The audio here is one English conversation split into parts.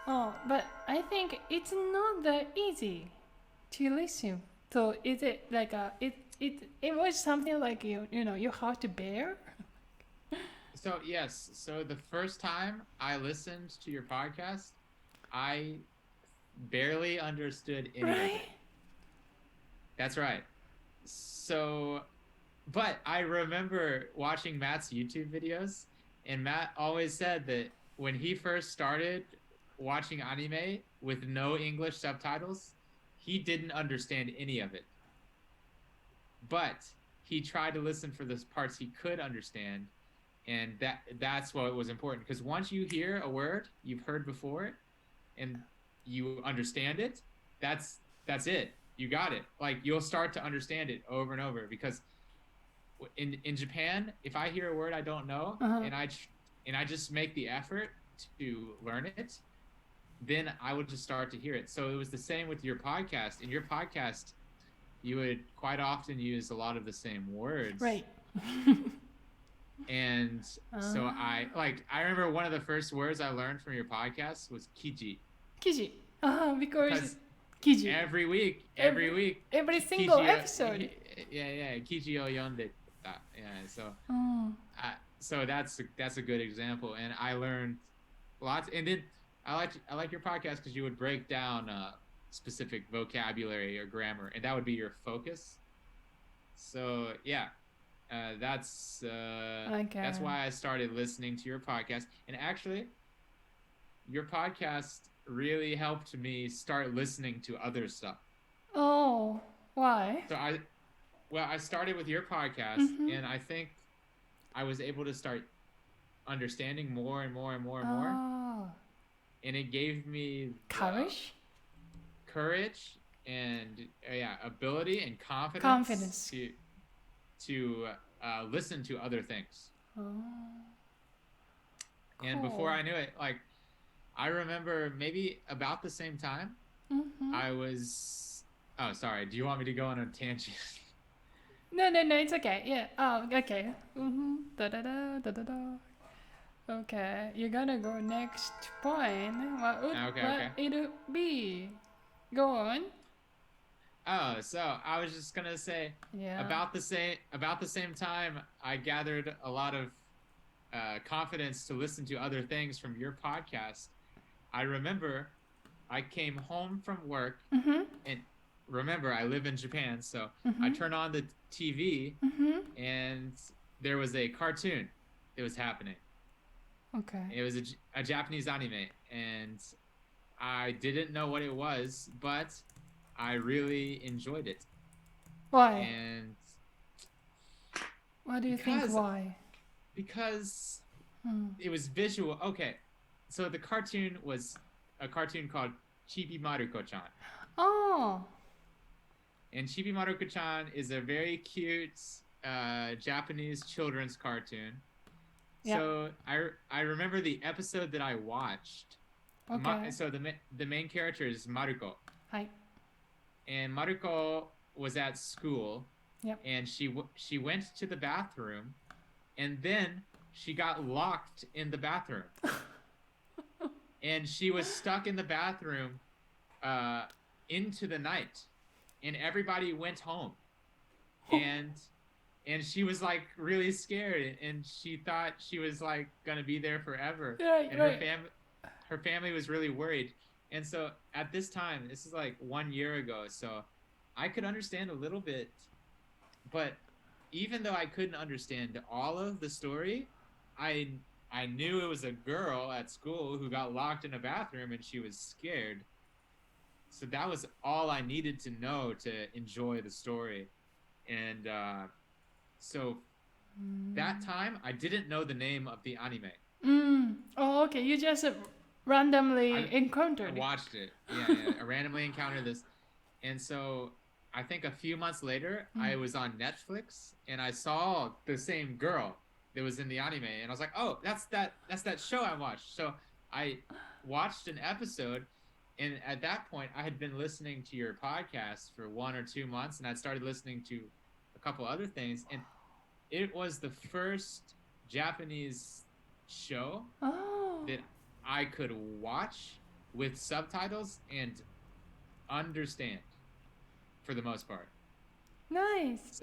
Oh, but I think it's not that easy to listen. So is it like it was something like you have to bear? So yes, so the first time I listened to your podcast, I barely understood any of Right? it. That's right. So, but I remember watching Matt's YouTube videos, and Matt always said that when he first started watching anime with no English subtitles, he didn't understand any of it. But he tried to listen for the parts he could understand, and that's what was important, because once you hear a word you've heard before and you understand it, that's it. You got it. Like, you'll start to understand it over and over, because in Japan, if I hear a word I don't know, Uh-huh. and I just make the effort to learn it, then I would just start to hear it. So it was the same with your podcast. In your podcast, you would quite often use a lot of the same words. Right. And so I remember one of the first words I learned from your podcast was kiji. Kiji. Because Because Kiji. every week, Every single Kiji, episode. yeah, Kiji o yonde. Yeah, Oh. so that's a good example, and I learned lots. And then I like your podcast because you would break down specific vocabulary or grammar, and that would be your focus. So yeah, that's why I started listening to your podcast. And actually, your podcast really helped me start listening to other stuff. Oh, why? So I started with your podcast, and I think I was able to start understanding more and more and more and more, Oh. and it gave me courage and ability and confidence. To listen to other things. Oh. And before I knew it, like, I remember maybe about the same time, I was. Oh, sorry. Do you want me to go on a tangent? No, it's okay. Yeah. Oh, okay. Da da da da da da. Okay, you're gonna go next point. What it'll be? Go on. Oh, so I was just gonna say, about the same time, I gathered a lot of confidence to listen to other things from your podcast. I remember I came home from work, and remember, I live in Japan, so I turned on the TV, and there was a cartoon that was happening. Okay. It was a Japanese anime, and I didn't know what it was, but I really enjoyed it. Why? And what do you think? Why? Because it was visual. Okay, so the cartoon was a cartoon called Chibi Maruko-chan. Oh. And Chibi Maruko-chan is a very cute Japanese children's cartoon. Yeah. So I remember the episode that I watched. Okay. So the main character is Maruko. Hi. And Maruko was at school. Yep. And she went to the bathroom, and then she got locked in the bathroom. And she was stuck in the bathroom into the night, and everybody went home, and she was like really scared, and she thought she was like gonna be there forever. Right, and her family was really worried. And so at this time, this is like 1 year ago, so I could understand a little bit, but even though I couldn't understand all of the story, I knew it was a girl at school who got locked in a bathroom and she was scared. So that was all I needed to know to enjoy the story. And so that time, I didn't know the name of the anime. Oh, okay. You just randomly encountered it. I watched it. Yeah. I randomly encountered this. And so I think a few months later, I was on Netflix and I saw the same girl that was in the anime, and I was like, oh, that's that show I watched. So I watched an episode, and at that point I had been listening to your podcast for 1 or 2 months, and I'd started listening to a couple other things, and it was the first Japanese show that I could watch with subtitles and understand for the most part. Nice.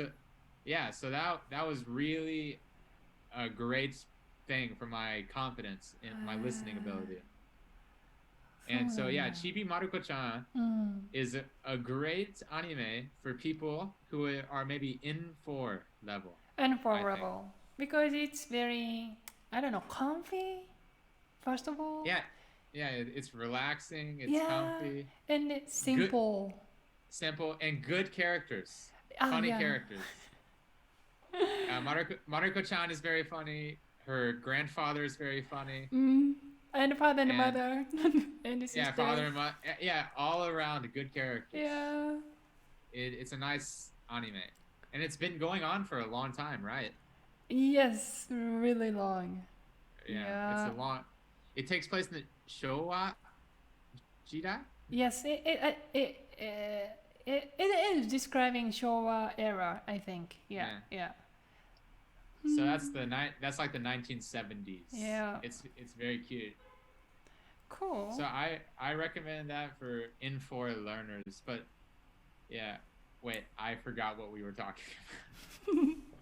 So that was really a great thing for my confidence in my listening ability. And so Chibi Maruko-chan is a great anime for people who are maybe N4 level. N4 level. Because it's very, I don't know, comfy, first of all. Yeah, it's relaxing, it's comfy. And it's simple. Simple and good characters. Funny characters. Maruko-chan is very funny. Her grandfather is very funny. And father and mother. And sister. Father and mother. Yeah, all around good characters. Yeah. It's a nice anime. And it's been going on for a long time, right? Yes, really long. Yeah. It's a long... It takes place in the Showa Jidai? Yes, it is describing Showa era, I think. Yeah. So that's like the 1970s. Yeah. It's very cute. Cool. So I recommend that for N4 learners. But wait, I forgot what we were talking about.